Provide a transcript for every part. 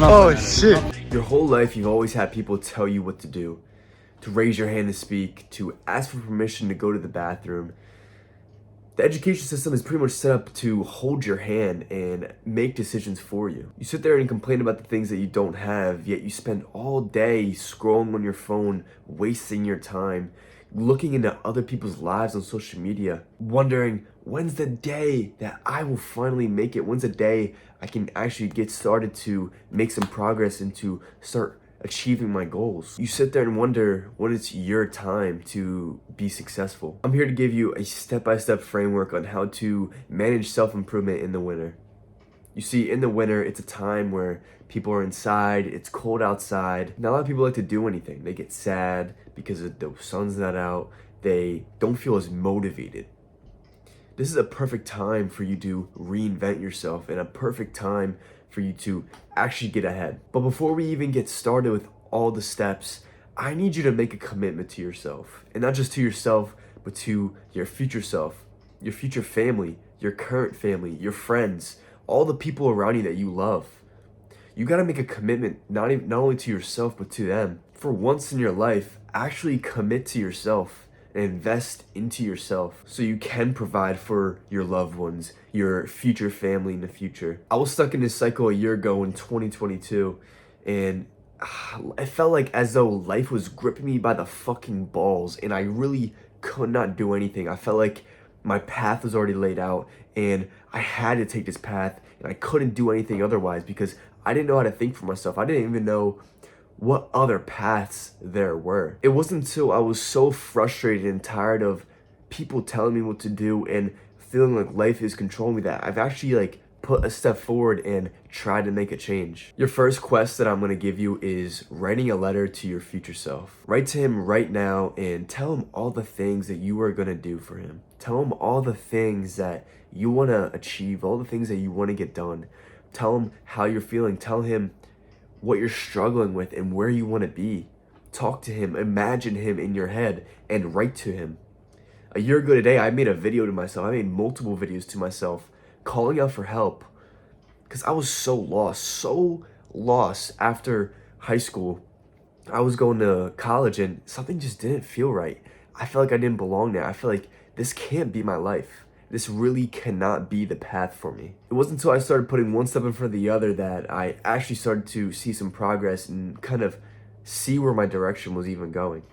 Oh shit. Your whole life, you've always had people tell you what to do, to raise your hand to speak, to ask for permission to go to the bathroom. The education system is pretty much set up to hold your hand and make decisions for you. You sit there and complain about the things that you don't have, yet you spend all day scrolling on your phone, wasting your time, looking into other people's lives on social media, wondering, when's the day that I will finally make it? When's the day I can actually get started to make some progress and to start achieving my goals? You sit there and wonder when it's your time to be successful. I'm here to give you a step-by-step framework on how to manage self-improvement in the winter. You see, in the winter, it's a time where people are inside, it's cold outside. Not a lot of people like to do anything. They get sad because the sun's not out. They don't feel as motivated. This is a perfect time for you to reinvent yourself and a perfect time for you to actually get ahead. But before we even get started with all the steps, I need you to make a commitment to yourself. And not just to yourself, but to your future self, your future family, your current family, your friends, all the people around you that you love. You gotta make a commitment, not only to yourself, but to them. For once in your life, actually commit to yourself and invest into yourself so you can provide for your loved ones, your future family in the future. I was stuck in this cycle a year ago in 2022, and it felt like as though life was gripping me by the fucking balls, and I really could not do anything. I felt like my path was already laid out, and I had to take this path, and I couldn't do anything otherwise because I didn't know how to think for myself. I didn't even know what other paths there were. It wasn't until I was so frustrated and tired of people telling me what to do and feeling like life is controlling me that I've actually put a step forward and tried to make a change. Your first quest that I'm gonna give you is writing a letter to your future self. Write to him right now and tell him all the things that you are gonna do for him. Tell him all the things that you wanna achieve, all the things that you wanna get done. Tell him how you're feeling. Tell him what you're struggling with and where you want to be. Talk to him, imagine him in your head, and write to him. A year ago today, I made a video to myself. I made multiple videos to myself, calling out for help. Because I was so lost after high school. I was going to college and something just didn't feel right. I felt like I didn't belong there. I felt like this can't be my life. This really cannot be the path for me. It wasn't until I started putting one step in front of the other that I actually started to see some progress and kind of see where my direction was even going.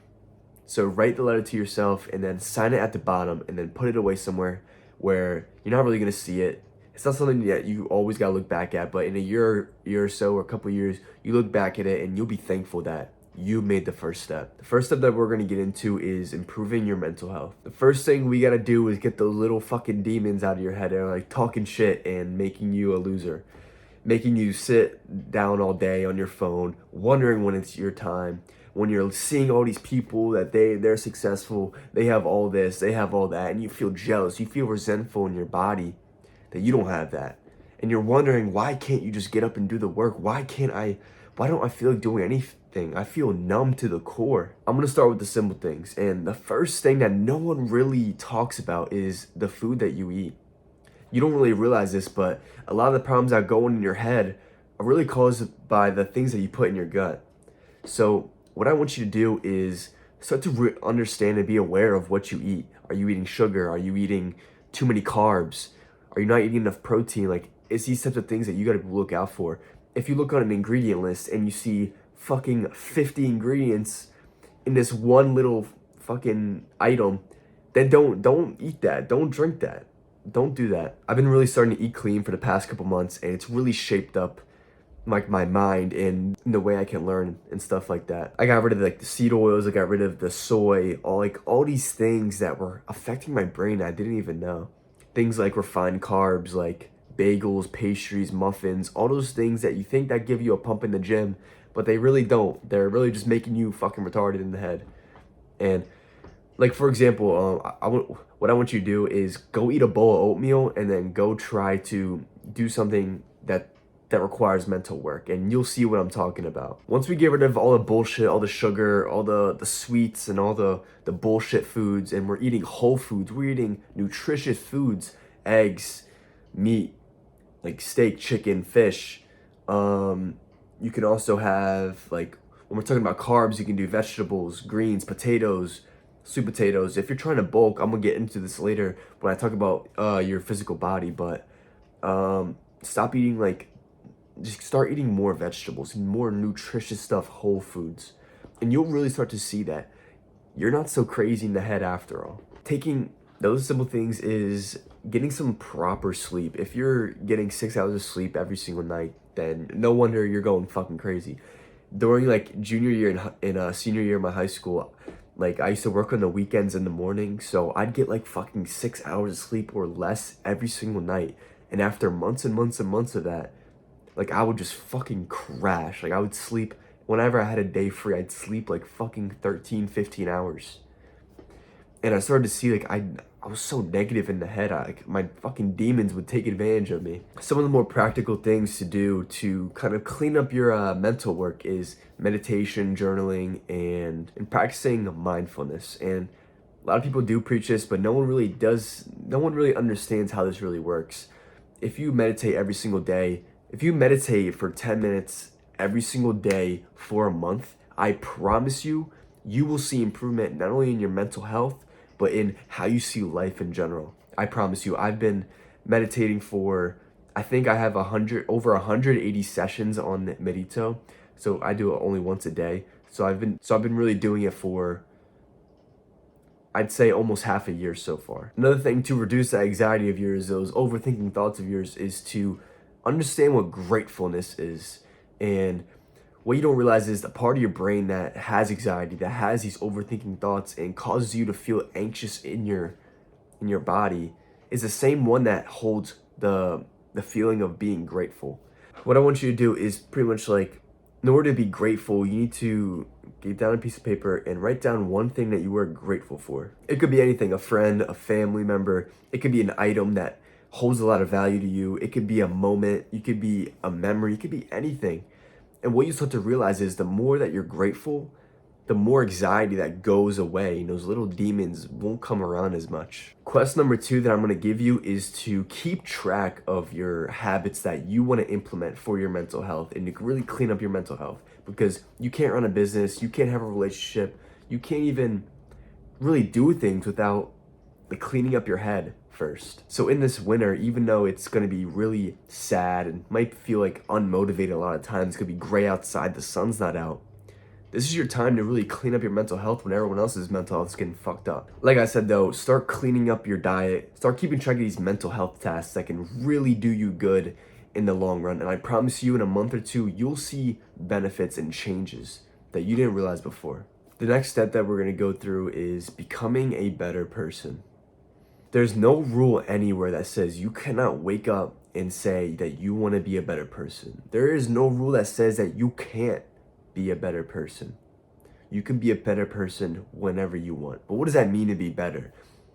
So write the letter to yourself and then sign it at the bottom and then put it away somewhere where you're not really gonna see it. It's not something that you always gotta look back at, but in a year or so or a couple years, you look back at it and you'll be thankful that you made the first step. The first step that we're gonna get into is improving your mental health. The first thing we gotta do is get those little fucking demons out of your head that are talking shit and making you a loser. Making you sit down all day on your phone, wondering when it's your time. When you're seeing all these people that they're successful, they have all this, they have all that, and you feel jealous, you feel resentful in your body that you don't have that. And you're wondering, why can't you just get up and do the work? Why don't I feel like doing anything? I feel numb to the core. I'm gonna start with the simple things. And the first thing that no one really talks about is the food that you eat. You don't really realize this, but a lot of the problems that go on in your head are really caused by the things that you put in your gut. So what I want you to do is start to understand and be aware of what you eat. Are you eating sugar? Are you eating too many carbs? Are you not eating enough protein? It's these types of things that you gotta look out for. If you look on an ingredient list and you see fucking 50 ingredients in this one little fucking item, then don't eat that. Don't drink that. Don't do that. I've been really starting to eat clean for the past couple months, and it's really shaped up my mind and the way I can learn and stuff like that. I got rid of the seed oils, I got rid of the soy, all these things that were affecting my brain I didn't even know. Things like refined carbs, like bagels, pastries, muffins, all those things that you think that give you a pump in the gym, but they really don't. They're really just making you fucking retarded in the head. And for example, what I want you to do is go eat a bowl of oatmeal and then go try to do something that requires mental work, and you'll see what I'm talking about. Once we get rid of all the bullshit, all the sugar, all the sweets, and all the bullshit foods, and we're eating whole foods, we're eating nutritious foods, eggs, meat, like steak, chicken, fish, You can also have, like, when we're talking about carbs, you can do vegetables, greens, potatoes, sweet potatoes. If you're trying to bulk, I'm gonna get into this later when I talk about your physical body, but stop eating, like, just start eating more vegetables and more nutritious stuff, whole foods. And you'll really start to see that you're not so crazy in the head after all. Taking those simple things is getting some proper sleep. If you're getting 6 hours of sleep every single night, then no wonder you're going fucking crazy. During like junior year and senior year of my high school, like I used to work on the weekends in the morning, so I'd get like fucking 6 hours of sleep or less every single night. And after months and months and months of that, like I would just fucking crash. Like I would sleep whenever I had a day free, I'd sleep like fucking 13, 15 hours. And I started to see like I was so negative in the head. Like my fucking demons would take advantage of me. Some of the more practical things to do to kind of clean up your mental work is meditation, journaling, and practicing mindfulness. And a lot of people do preach this, but no one really does. No one really understands how this really works. If you meditate every single day, if you meditate for 10 minutes every single day for a month, I promise you, you will see improvement not only in your mental health, but in how you see life in general. I promise you, I've been meditating for, I think I have over 180 sessions on Medito. So I do it only once a day. So I've been really doing it for, I'd say, almost half a year so far. Another thing to reduce that anxiety of yours, those overthinking thoughts of yours, is to understand what gratefulness is. And what you don't realize is the part of your brain that has anxiety, that has these overthinking thoughts and causes you to feel anxious in your body, is the same one that holds the feeling of being grateful. What I want you to do is pretty much like, in order to be grateful, you need to get down a piece of paper and write down one thing that you are grateful for. It could be anything, a friend, a family member. It could be an item that holds a lot of value to you. It could be a moment. It could be a memory. It could be anything. And what you start to realize is the more that you're grateful, the more anxiety that goes away, and those little demons won't come around as much. Quest number 2 that I'm going to give you is to keep track of your habits that you want to implement for your mental health and to really clean up your mental health, because you can't run a business, you can't have a relationship, you can't even really do things without like cleaning up your head first. So in this winter, even though it's going to be really sad and might feel like unmotivated a lot of times, it's going to be gray outside, the sun's not out, this is your time to really clean up your mental health when everyone else's mental health is getting fucked up. Like I said though, start cleaning up your diet, start keeping track of these mental health tasks that can really do you good in the long run. And I promise you, in a month or two, you'll see benefits and changes that you didn't realize before. The next step that we're going to go through is becoming a better person. There's no rule anywhere that says you cannot wake up and say that you want to be a better person. There is no rule that says that you can't be a better person. You can be a better person whenever you want. But what does that mean to be better?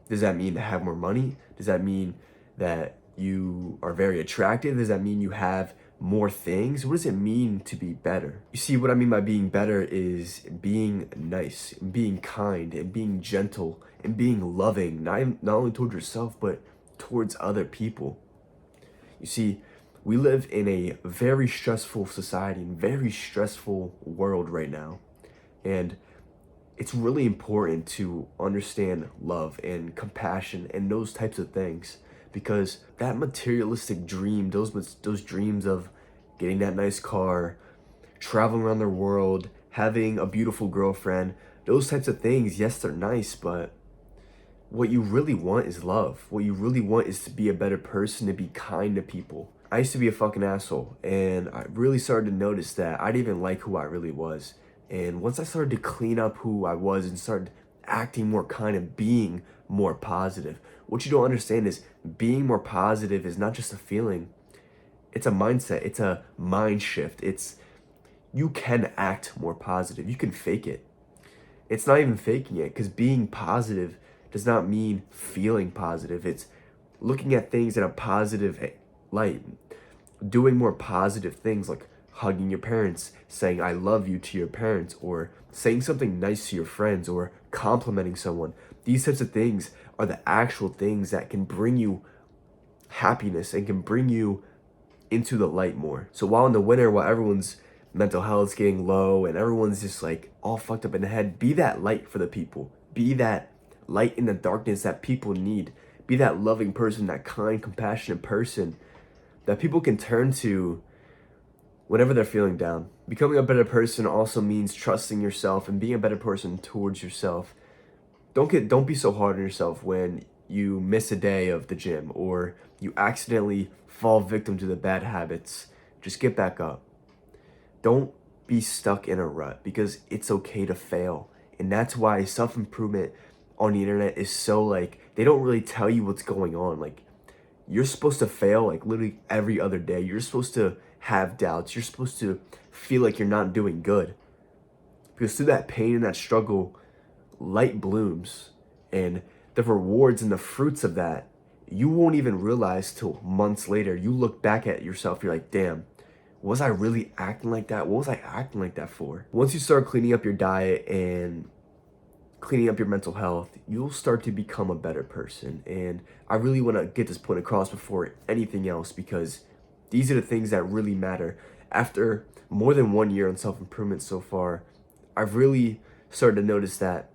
Does that mean to have more money? Does that mean that you are very attractive? Does that mean you have more things? What does it mean to be better? You see, what I mean by being better is being nice, and being kind, and being gentle, and being loving, not only towards yourself, but towards other people. You see, we live in a very stressful society and very stressful world right now. And it's really important to understand love and compassion and those types of things, because that materialistic dream, those dreams of getting that nice car, traveling around the world, having a beautiful girlfriend, those types of things, yes, they're nice, but what you really want is love. What you really want is to be a better person, to be kind to people. I used to be a fucking asshole, and I really started to notice that I didn't even like who I really was. And once I started to clean up who I was and started acting more kind and being more positive, what you don't understand is being more positive is not just a feeling. It's a mindset. It's a mind shift. You can act more positive. You can fake it. It's not even faking it, because being positive does not mean feeling positive. It's looking at things in a positive light, doing more positive things like hugging your parents, saying I love you to your parents, or saying something nice to your friends, or complimenting someone. These types of things are the actual things that can bring you happiness and can bring you into the light more. So while in the winter, while everyone's mental health's getting low and everyone's just like all fucked up in the head, be that light for the people. Be that light in the darkness that people need. Be that loving person, that kind, compassionate person that people can turn to whenever they're feeling down. Becoming a better person also means trusting yourself and being a better person towards yourself. Don't be so hard on yourself when you miss a day of the gym or you accidentally fall victim to the bad habits. Just get back up. Don't be stuck in a rut, because it's okay to fail. And that's why self-improvement on the internet is so like, they don't really tell you what's going on. Like, you're supposed to fail like literally every other day. You're supposed to have doubts. You're supposed to feel like you're not doing good. Because through that pain and that struggle, light blooms. And the rewards and the fruits of that, you won't even realize till months later. You look back at yourself, you're like, damn, was I really acting like that? What was I acting like that for? Once you start cleaning up your diet and cleaning up your mental health, you'll start to become a better person. And I really want to get this point across before anything else, because these are the things that really matter. After more than 1 year on self-improvement so far, I've really started to notice that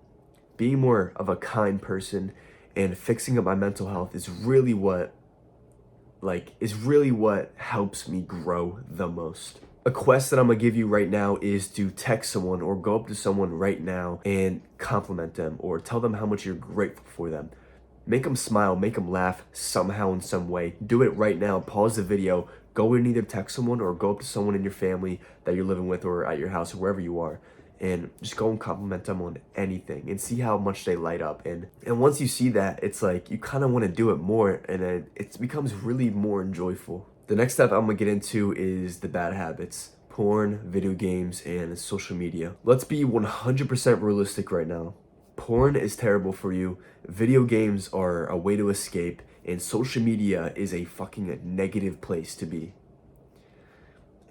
being more of a kind person and fixing up my mental health is really what helps me grow the most. A quest that I'm gonna give you right now is to text someone or go up to someone right now and compliment them or tell them how much you're grateful for them. Make them smile, make them laugh somehow in some way. Do it right now. Pause the video, go and either text someone or go up to someone in your family that you're living with or at your house or wherever you are, and just go and compliment them on anything and see how much they light up. And once you see that, it's like you kind of want to do it more, and then it becomes really more enjoyable. The next step I'm gonna get into is the bad habits: porn, video games, and social media. Let's be 100% realistic right now. Porn is terrible for you, video games are a way to escape, and social media is a fucking negative place to be.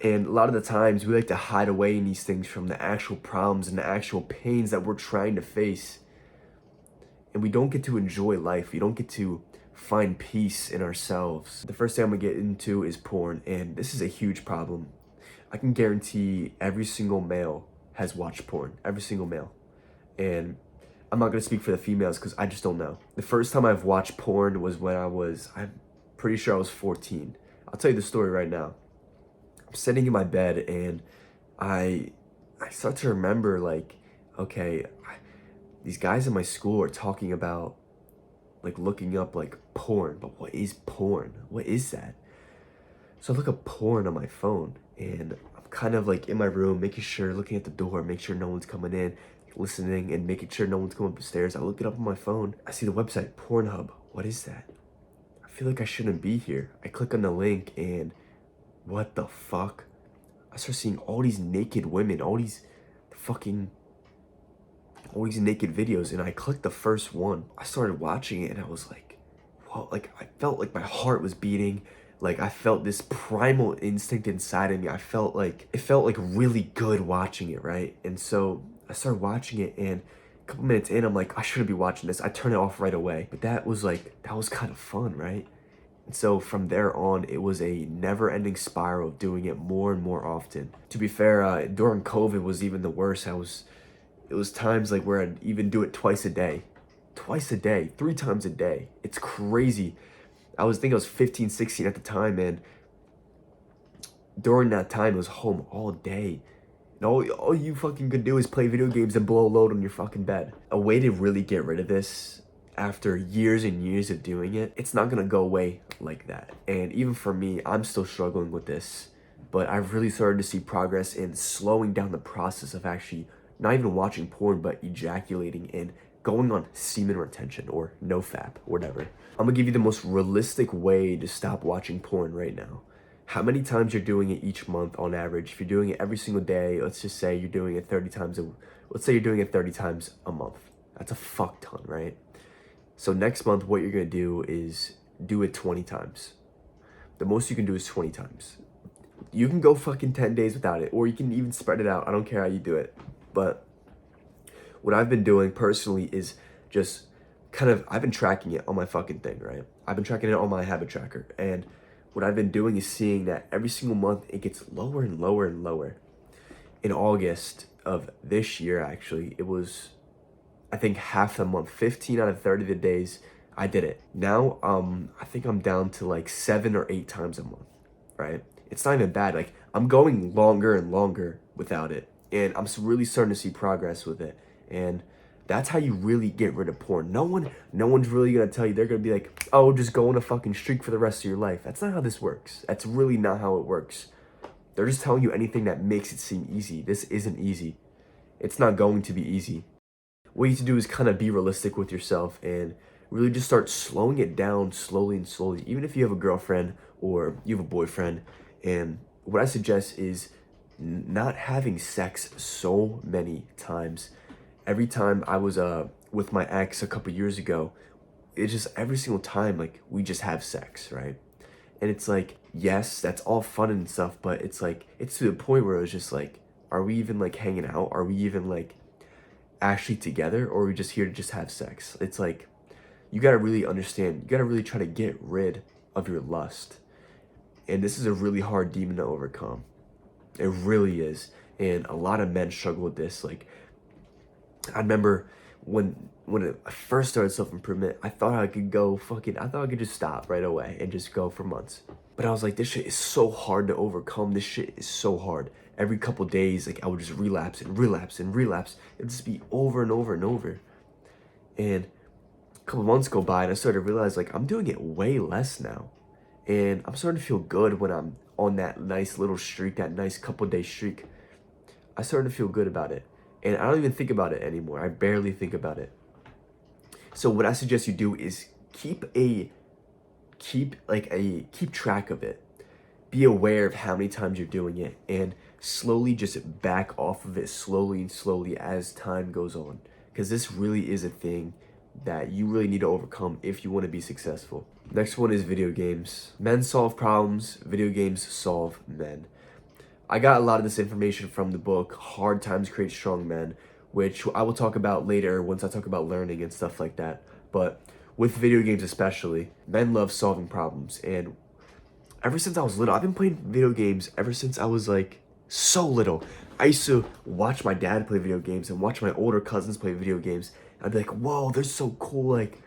And a lot of the times we like to hide away in these things from the actual problems and the actual pains that we're trying to face. And we don't get to enjoy life. We don't get to find peace in ourselves. The first thing I'm gonna get into is porn, and this is a huge problem. I can guarantee every single male has watched porn, every single male. And I'm not gonna speak for the females because I just don't know. The first time I've watched porn was when I'm pretty sure I was 14. I'll tell you the story right now. I'm sitting in my bed and I start to remember, like, okay, these guys in my school are talking about like looking up like porn, but what is porn? What is that? So I look up porn on my phone and I'm kind of like in my room, making sure, looking at the door, make sure no one's coming in, listening and making sure no one's coming up the stairs. I look it up on my phone. I see the website, Pornhub. What is that? I feel like I shouldn't be here. I click on the link and what the fuck? I start seeing all these naked women, all these naked videos, and I clicked the first one. I started watching it and I was like, whoa, like I felt like my heart was beating. Like I felt this primal instinct inside of me. It felt like really good watching it, right? And so I started watching it, and a couple minutes in, I'm like, I shouldn't be watching this. I turn it off right away. But that was kind of fun, right? And so from there on, it was a never-ending spiral of doing it more and more often. To be fair, during COVID was even the worst. It was times like where I'd even do it twice a day, 3 times a day. It's crazy. I was 15, 16 at the time, and during that time, I was home all day. And all you fucking could do is play video games and blow a load on your fucking bed. A way to really get rid of this after years and years of doing it, it's not gonna go away like that. And even for me, I'm still struggling with this, but I've really started to see progress in slowing down the process of actually not even watching porn, but ejaculating and going on semen retention or nofap, whatever. I'm gonna give you the most realistic way to stop watching porn right now. How many times you're doing it each month on average? If you're doing it every single day, let's just say you're doing it 30 times a month. That's a fuck ton, right? So next month, what you're gonna do is do it 20 times. The most you can do is 20 times. You can go fucking 10 days without it, or you can even spread it out. I don't care how you do it. But what I've been doing personally is just I've been tracking it on my fucking thing, right? I've been tracking it on my habit tracker. And what I've been doing is seeing that every single month it gets lower and lower and lower. in August of this year, actually, it was, I think, half the month, 15 out of 30 of the days I did it. Now, I think I'm down to like 7 or 8 times a month, right? It's not even bad. Like, I'm going longer and longer without it, and I'm really starting to see progress with it. And that's how you really get rid of porn. No one's really gonna tell you. They're gonna be like, oh, just go on a fucking streak for the rest of your life. That's not how this works. That's really not how it works. They're just telling you anything that makes it seem easy. This isn't easy. It's not going to be easy. What you need to do is kind of be realistic with yourself and really just start slowing it down slowly and slowly. Even if you have a girlfriend or you have a boyfriend. And what I suggest is not having sex so many times. Every time I was with my ex a couple years ago, it's just every single time, like, we just have sex, right? And it's like, yes, that's all fun and stuff, but it's like, it's to the point where it's just like, are we even like hanging out? Are we even like actually together, or are we just here to just have sex? It's like, you gotta really understand, you gotta really try to get rid of your lust. And this is a really hard demon to overcome. It really is. And a lot of men struggle with this. Like, I remember when I first started self-improvement, I thought I could just stop right away and just go for months. But I was like, this shit is so hard to overcome. This shit is so hard. Every couple days, like, I would just relapse and relapse and relapse. It would just be over and over and over. And a couple months go by and I started to realize, like, I'm doing it way less now. And I'm starting to feel good when I'm on that nice little streak, that nice couple day streak. I started to feel good about it. And I don't even think about it anymore. I barely think about it. So what I suggest you do is keep track of it. Be aware of how many times you're doing it and slowly just back off of it slowly and slowly as time goes on. Because this really is a thing that you really need to overcome if you want to be successful. Next one is video games. Men solve problems, video games solve men. I got a lot of this information from the book Hard Times Create Strong Men, which I will talk about later once I talk about learning and stuff like that. But with video games especially, men love solving problems. And ever since I was little, I've been playing video games ever since I was like so little. I used to watch my dad play video games and watch my older cousins play video games. I'd be like, whoa, they're so cool. Like,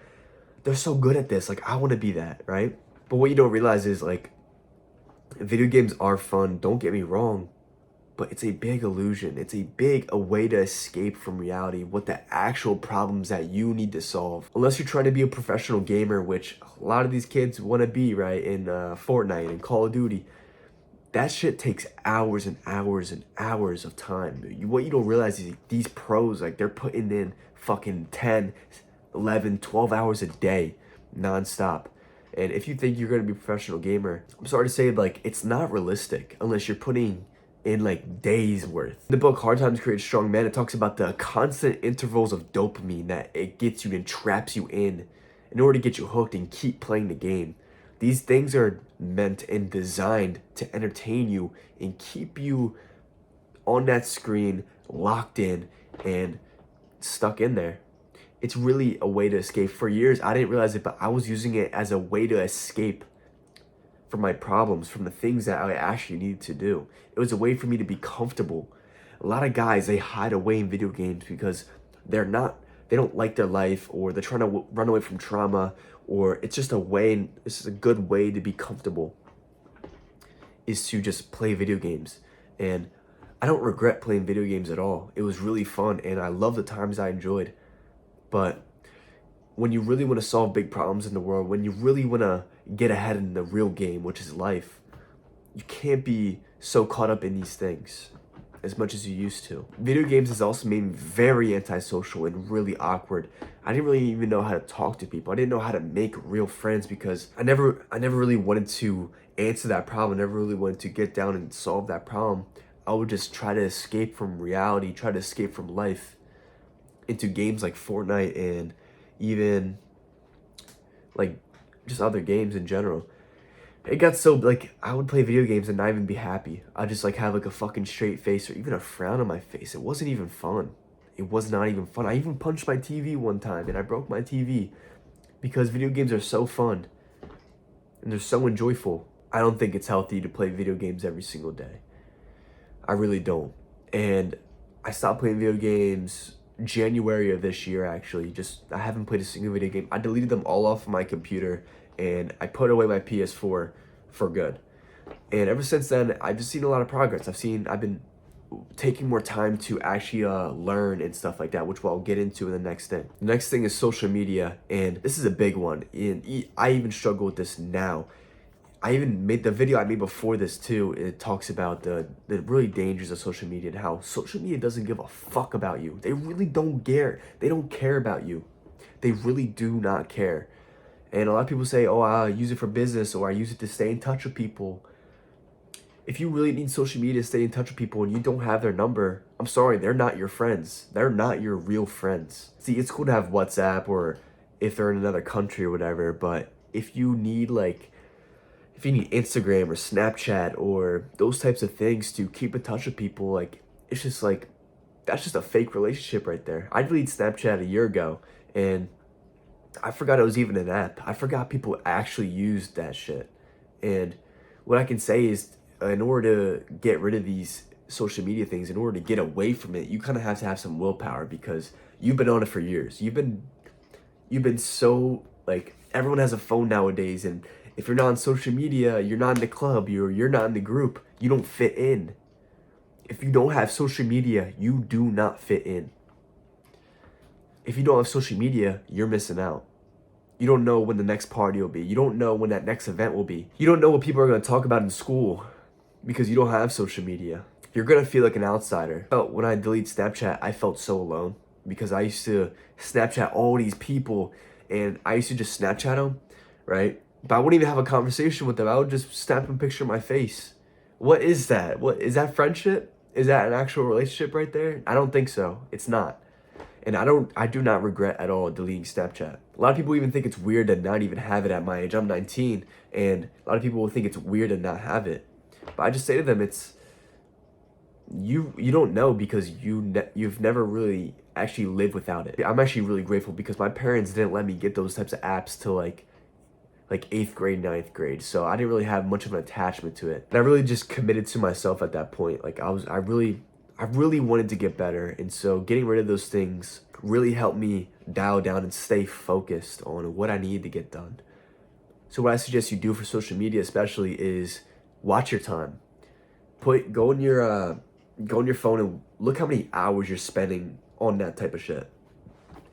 they're so good at this. Like, I want to be that, right? But what you don't realize is, like, video games are fun, don't get me wrong, but it's a big illusion. It's a way to escape from reality, what the actual problems that you need to solve. Unless you're trying to be a professional gamer, which a lot of these kids want to be, right, in Fortnite and Call of Duty. That shit takes hours and hours and hours of time. What you don't realize is these pros, like, they're putting in fucking 10, 11, 12 hours a day, nonstop. And if you think you're going to be a professional gamer, I'm sorry to say, like, it's not realistic unless you're putting in, like, days worth. In the book, Hard Times Create Strong Men, it talks about the constant intervals of dopamine that it gets you and traps you in order to get you hooked and keep playing the game. These things are meant and designed to entertain you and keep you on that screen, locked in and stuck in there. It's really a way to escape. For years, I didn't realize it, but I was using it as a way to escape from my problems, from the things that I actually needed to do. It was a way for me to be comfortable. A lot of guys, they hide away in video games because they don't like their life, or they're trying to run away from trauma, or it's just a way, this is a good way to be comfortable, is to just play video games. And I don't regret playing video games at all. It was really fun, and I love the times I enjoyed. But when you really want to solve big problems in the world, when you really want to get ahead in the real game, which is life, you can't be so caught up in these things as much as you used to. Video games has also made me very antisocial and really awkward. I didn't really even know how to talk to people. I didn't know how to make real friends because I never really wanted to answer that problem. I never really wanted to get down and solve that problem. I would just try to escape from reality, try to escape from life into games like Fortnite and even like just other games in general. It got so, like, I would play video games and not even be happy. I'd just like have like a fucking straight face or even a frown on my face. It wasn't even fun. It was not even fun. I even punched my TV one time and I broke my TV because video games are so fun and they're so enjoyable. I don't think it's healthy to play video games every single day. I really don't. And I stopped playing video games January of this year, actually. I haven't played a single video game. I deleted them all off of my computer, and I put away my PS4 for good. And ever since then, I've just seen a lot of progress. I've been taking more time to actually learn and stuff like that, which I'll get into in the next thing. The next thing is social media, and this is a big one. And I even struggle with this now. I even made the video I made before this too. It talks about the really dangers of social media and how social media doesn't give a fuck about you. They really don't care. They don't care about you. They really do not care. And a lot of people say, oh, I use it for business, or I use it to stay in touch with people. If you really need social media to stay in touch with people and you don't have their number, I'm sorry, they're not your friends. They're not your real friends. See, it's cool to have WhatsApp, or if they're in another country or whatever, but if you need Instagram or Snapchat or those types of things to keep in touch with people, like, it's just like, that's just a fake relationship right there. I deleted Snapchat a year ago, and I forgot it was even an app. I forgot people actually used that shit. And what I can say is, in order to get rid of these social media things, in order to get away from it, you kind of have to have some willpower, because you've been on it for years. You've been so, like, everyone has a phone nowadays, and if you're not on social media, you're not in the club, you're not in the group, you don't fit in. If you don't have social media, you do not fit in. If you don't have social media, you're missing out. You don't know when the next party will be. You don't know when that next event will be. You don't know what people are going to talk about in school, because you don't have social media. You're going to feel like an outsider. When I deleted Snapchat, I felt so alone, because I used to Snapchat all these people, and I used to just Snapchat them, right? But I wouldn't even have a conversation with them. I would just snap a picture of my face. What is that? What is that? Friendship? Is that an actual relationship right there? I don't think so. It's not. And I do not regret at all deleting Snapchat. A lot of people even think it's weird to not even have it at my age. I'm 19, and a lot of people will think it's weird to not have it. But I just say to them, it's, you don't know, because you've never really actually lived without it. I'm actually really grateful, because my parents didn't let me get those types of apps till like 8th grade, 9th grade. So I didn't really have much of an attachment to it. And I really just committed to myself at that point. Like, I really wanted to get better. And so getting rid of those things really helped me dial down and stay focused on what I needed to get done. So what I suggest you do for social media especially is watch your time. Go on your phone and look how many hours you're spending on that type of shit.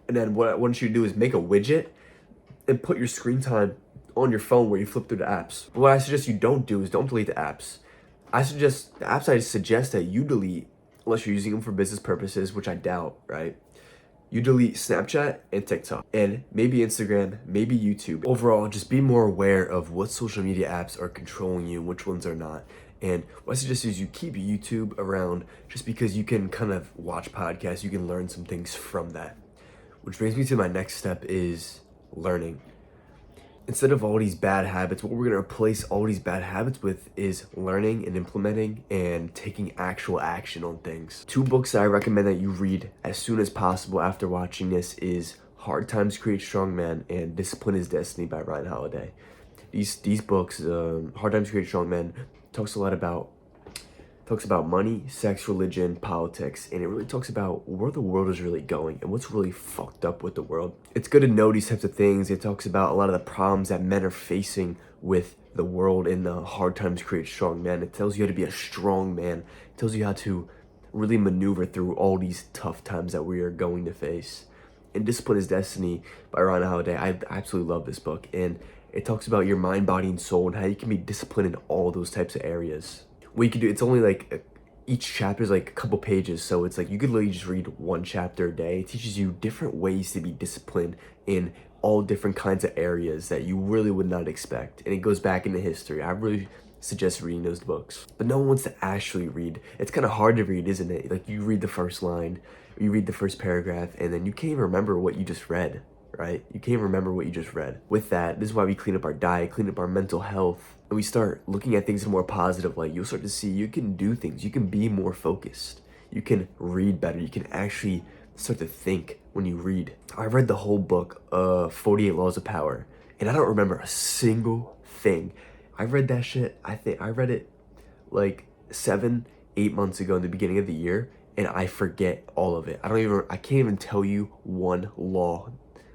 And then what I want you to do is make a widget and put your screen time on your phone where you flip through the apps. But what I suggest you don't do is don't delete the apps. I suggest that you delete, unless you're using them for business purposes, which I doubt, right? You delete Snapchat and TikTok, and maybe Instagram, maybe YouTube. Overall, just be more aware of what social media apps are controlling you and which ones are not. And what I suggest is you keep YouTube around, just because you can kind of watch podcasts, you can learn some things from that. Which brings me to my next step, is learning. Instead of all these bad habits, what we're going to replace all these bad habits with is learning and implementing and taking actual action on things. 2 books that I recommend that you read as soon as possible after watching this is Hard Times Create Strong Men and Discipline is Destiny by Ryan Holiday. These books, Hard Times Create Strong Men, talks about money, sex, religion, politics, and it really talks about where the world is really going and what's really fucked up with the world. It's good to know these types of things. It talks about a lot of the problems that men are facing with the world in the Hard Times Create Strong Men. It tells you how to be a strong man. It tells you how to really maneuver through all these tough times that we are going to face. And Discipline is Destiny by Ryan Holiday. I absolutely love this book. And it talks about your mind, body, and soul, and how you can be disciplined in all those types of areas. What you can do, it's only like, each chapter is like a couple pages, so it's like you could literally just read 1 chapter a day. It teaches you different ways to be disciplined in all different kinds of areas that you really would not expect. And it goes back into history. I really suggest reading those books. But no one wants to actually read. It's kind of hard to read, isn't it? Like, you read the first line, you read the first paragraph, and then you can't even remember what you just read, right? You can't remember what you just read. With that, this is why we clean up our diet, clean up our mental health, and we start looking at things in a more positive light. You'll start to see you can do things. You can be more focused. You can read better. You can actually start to think when you read. I read the whole book, 48 Laws of Power, and I don't remember a single thing. I read that shit, I think I read it like 7-8 8 months ago in the beginning of the year, and I forget all of it. I can't even tell you one law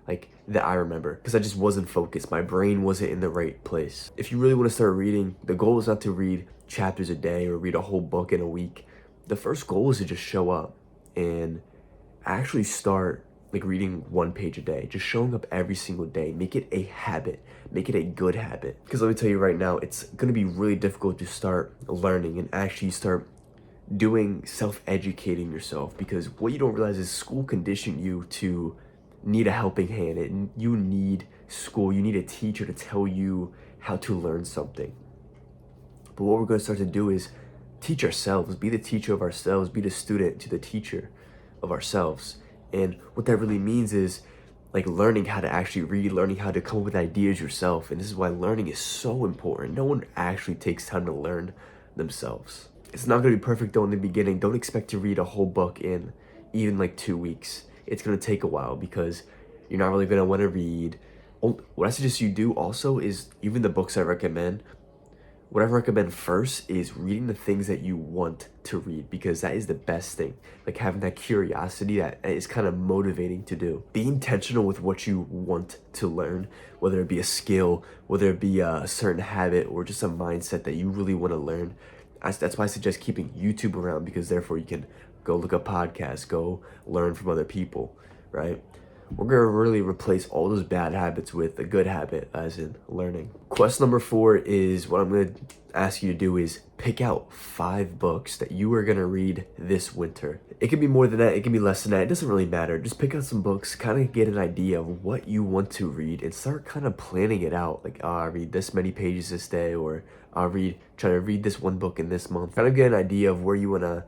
like that I remember because I just wasn't focused. My brain wasn't in the right place. If you really want to start reading, the goal is not to read chapters a day or read a whole book in a week. The first goal is to just show up and actually start like reading 1 page a day, just showing up every single day. Make it a habit, make it a good habit. Because let me tell you right now, it's going to be really difficult to start learning and actually start doing self-educating yourself, because what you don't realize is school conditioned you to need a helping hand, and you need school, you need a teacher to tell you how to learn something. But what we're going to start to do is teach ourselves, be the teacher of ourselves, be the student to the teacher of ourselves. And what that really means is like learning how to actually read, learning how to come up with ideas yourself. And this is why learning is so important. No one actually takes time to learn themselves. It's not going to be perfect though in the beginning. Don't expect to read a whole book in even like 2 weeks. It's going to take a while because you're not really going to want to read. What I suggest you do also is, even the books I recommend, what I recommend first is reading the things that you want to read, because that is the best thing. Like having that curiosity that is kind of motivating to do. Be intentional with what you want to learn, whether it be a skill, whether it be a certain habit, or just a mindset that you really want to learn. That's why I suggest keeping YouTube around, because therefore you can go look up podcasts, go learn from other people, right? We're going to really replace all those bad habits with a good habit, as in learning. Quest number 4 is, what I'm going to ask you to do is pick out 5 books that you are going to read this winter. It can be more than that, it can be less than that, it doesn't really matter. Just pick out some books, kind of get an idea of what you want to read, and start kind of planning it out. Like, I read this many pages this day, or try to read this one book in this month. Kind of get an idea of where you want to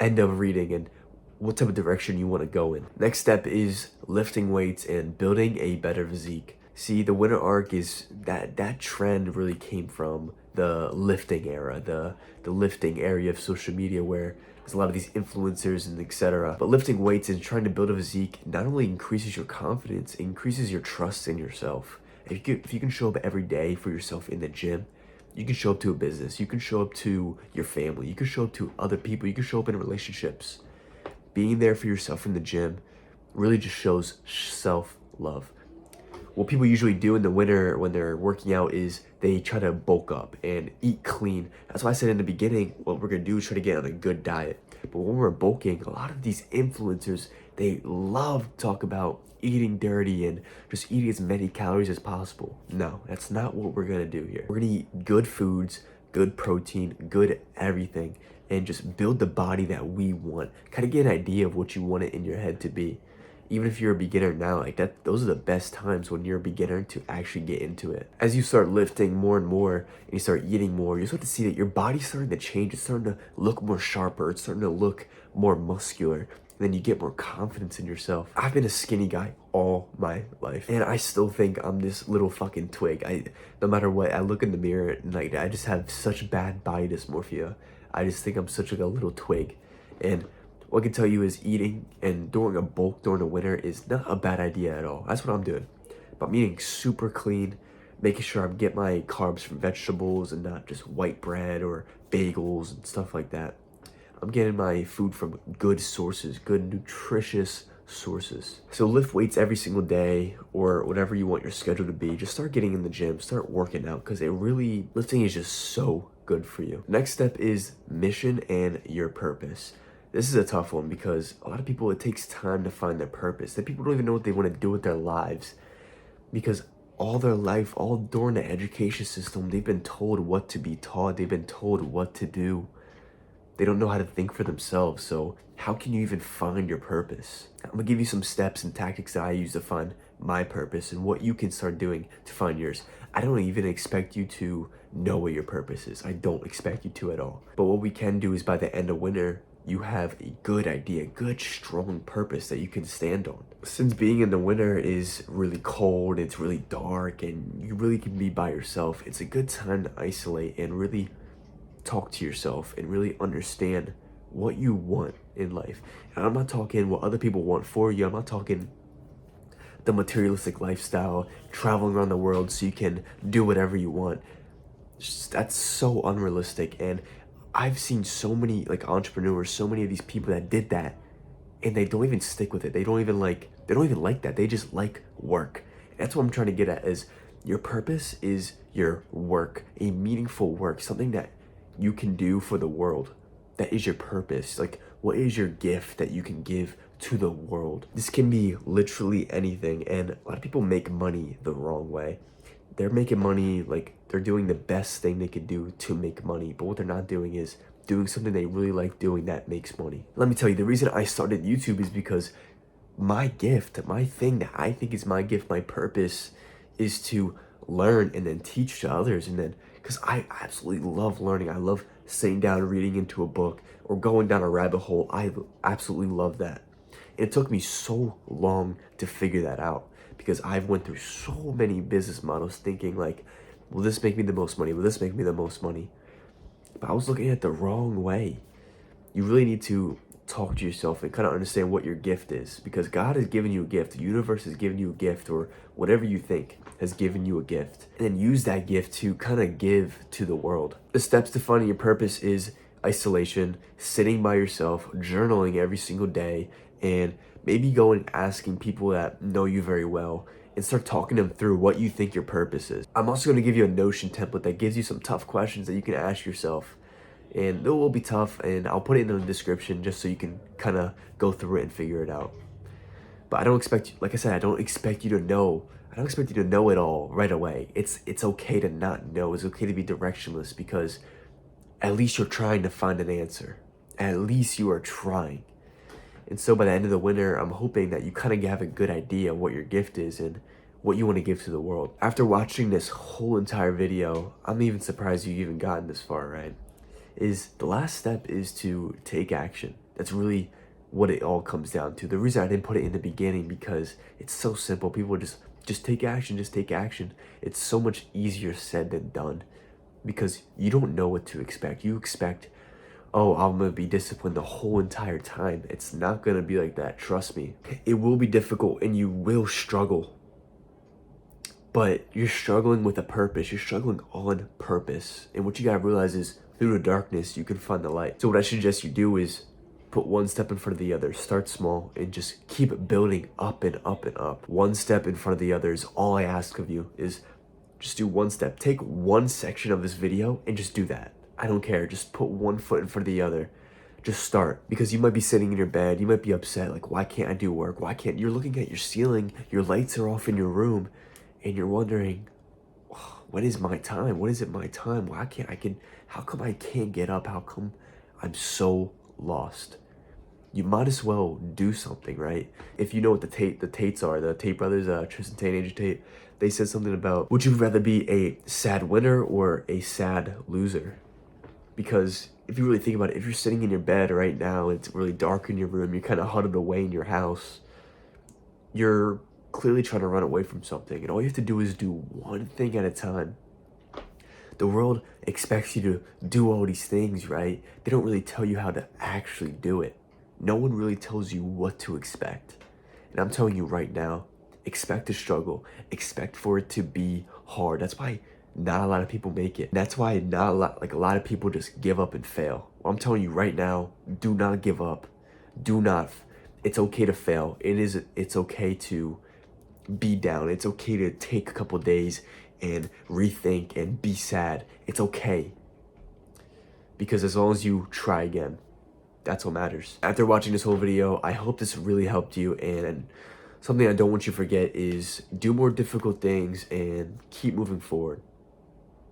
end up reading and what type of direction you want to go in. Next step is lifting weights and building a better physique. See, the winter arc is that trend really came from the lifting era, the lifting area of social media, where there's a lot of these influencers and etc. But lifting weights and trying to build a physique not only increases your confidence, it increases your trust in yourself. If you can show up every day for yourself in the gym, you can show up to a business, you can show up to your family, you can show up to other people, you can show up in relationships. Being there for yourself in the gym really just shows self-love. What people usually do in the winter when they're working out is they try to bulk up and eat clean. That's why I said in the beginning, what we're going to do is try to get on a good diet. But when we're bulking, a lot of these influencers, they love to talk about eating dirty and just eating as many calories as possible. No, that's not what we're going to do here. We're going to eat good foods, good protein, good everything, and just build the body that we want. Kind of get an idea of what you want it in your head to be. Even if you're a beginner now, like that, those are the best times when you're a beginner to actually get into it. As you start lifting more and more, and you start eating more, you start to see that your body's starting to change. It's starting to look more sharper. It's starting to look more muscular. And then you get more confidence in yourself. I've been a skinny guy all my life, and I still think I'm this little fucking twig. No matter what, I look in the mirror and like I just have such bad body dysmorphia. I just think I'm such like a little twig. And what I can tell you is eating and doing a bulk during the winter is not a bad idea at all. That's what I'm doing. But I'm eating super clean, making sure I'm getting my carbs from vegetables and not just white bread or bagels and stuff like that. I'm getting my food from good sources, good nutritious sources. So lift weights every single day, or whatever you want your schedule to be. Just start getting in the gym, start working out, because lifting is just so good for you. Next step is mission and your purpose. This is a tough one because a lot of people, it takes time to find their purpose. That people don't even know what they want to do with their lives, because all their life, all during the education system, they've been told what to be taught. They've been told what to do. They don't know how to think for themselves. So how can you even find your purpose? I'm gonna give you some steps and tactics that I use to find my purpose and what you can start doing to find yours. I don't even expect you to know what your purpose is. I don't expect you to at all. But what we can do is, by the end of winter, you have a good idea, good strong purpose that you can stand on. Since being in the winter is really cold, it's really dark, and you really can be by yourself, it's a good time to isolate and really talk to yourself and really understand what you want in life. And I'm not talking what other people want for you. I'm not talking the materialistic lifestyle, traveling around the world so you can do whatever you want. That's so unrealistic. And I've seen so many like entrepreneurs, so many of these people that did that, and they don't even stick with it. They don't even like that. They just like work. That's what I'm trying to get at, is your purpose is your work, a meaningful work, something that you can do for the world. That is your purpose. Like, what is your gift that you can give to the world? This can be literally anything, and a lot of people make money the wrong way. They're making money, like they're doing the best thing they could do to make money, but what they're not doing is doing something they really like doing that makes money. Let me tell you, the reason I started YouTube is because my gift, my thing that I think is my gift, my purpose, is to learn and then teach to others. And then, because I absolutely love learning, I love sitting down and reading into a book or going down a rabbit hole. I absolutely love that. And it took me so long to figure that out, because I've went through so many business models thinking like, will this make me the most money? Will this make me the most money? But I was looking at it the wrong way. You really need to talk to yourself and kind of understand what your gift is, because God has given you a gift. The universe has given you a gift, or whatever you think has given you a gift, and then use that gift to kind of give to the world. The steps to finding your purpose is isolation, sitting by yourself, journaling every single day, and maybe going and asking people that know you very well and start talking them through what you think your purpose is. I'm also going to give you a Notion template that gives you some tough questions that you can ask yourself. And it will be tough, and I'll put it in the description just so you can kind of go through it and figure it out. But I don't expect you, like I said, I don't expect you to know it all right away. It's okay to not know. It's okay to be directionless, because at least you're trying to find an answer. At least you are trying. And so by the end of the winter, I'm hoping that you kind of have a good idea of what your gift is and what you want to give to the world. After watching this whole entire video, I'm even surprised you even gotten this far, right? Is the last step is to take action. That's really what it all comes down to. The reason I didn't put it in the beginning, because it's so simple. People just take action, just take action. It's so much easier said than done, because you don't know what to expect. You expect, oh, I'm gonna be disciplined the whole entire time. It's not gonna be like that, trust me. It will be difficult and you will struggle, but you're struggling with a purpose. You're struggling on purpose. And what you gotta realize is, through the darkness, you can find the light. So what I suggest you do is put one step in front of the other. Start small and just keep building up and up and up. One step in front of the other is all I ask of you. Is just do one step. Take one section of this video and just do that. I don't care. Just put one foot in front of the other. Just start. Because you might be sitting in your bed. You might be upset. Like, why can't I do work? Why can't... You're looking at your ceiling. Your lights are off in your room. And you're wondering, when is my time? When is it my time? How come I can't get up? How come I'm so lost? You might as well do something, right? If you know what the Tates are, the Tate brothers, Tristan Tate, Andrew Tate, they said something about, would you rather be a sad winner or a sad loser? Because if you really think about it, if you're sitting in your bed right now, it's really dark in your room, you're kind of huddled away in your house, you're clearly trying to run away from something, and all you have to do is do one thing at a time. The world expects you to do all these things, right? They don't really tell you how to actually do it. No one really tells you what to expect. And I'm telling you right now, expect to struggle. Expect for it to be hard. That's why not a lot of people make it. That's why a lot of people just give up and fail. Well, I'm telling you right now, do not give up. It's okay to fail. It's okay to be down. It's okay to take a couple days and rethink and be sad. It's okay. Because as long as you try again, that's what matters. After watching this whole video, I hope this really helped you, and something I don't want you to forget is do more difficult things and keep moving forward.